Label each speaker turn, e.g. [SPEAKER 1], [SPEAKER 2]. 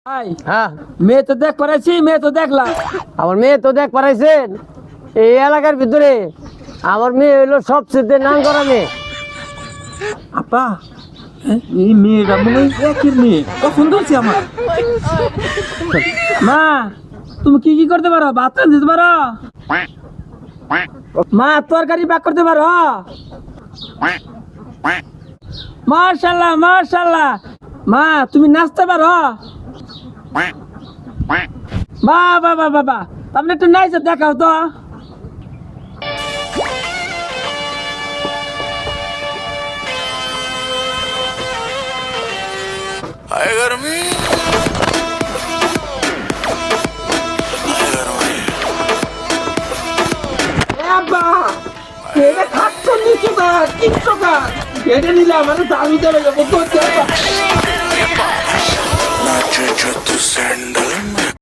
[SPEAKER 1] হ্যাঁ
[SPEAKER 2] মেয়ে তো দেখ পারাইছি, মেয়ে তো দেখলাম।
[SPEAKER 1] আমার মেয়ে তো দেখ পারাইছেন এই এলাকার ভিতরে আমার মেয়ে হইলো সবচেয়ে নাম করা মেয়ে।
[SPEAKER 2] আপা এই মেয়েটা মনে হয় একের মেয়ে, পছন্দ হচ্ছে আমার। মা তুমি কি কি করতে পারো? ভাত রাঁধতে পারো? মা তরকারি পাক করতে পারো? মাশাআল্লাহ মাশাআল্লাহ। মা তুমি নাচতে পারো? বাবা বাবা বাবা, আপনি একটু নাচে দেখাও তো।
[SPEAKER 3] Noche yo tu senda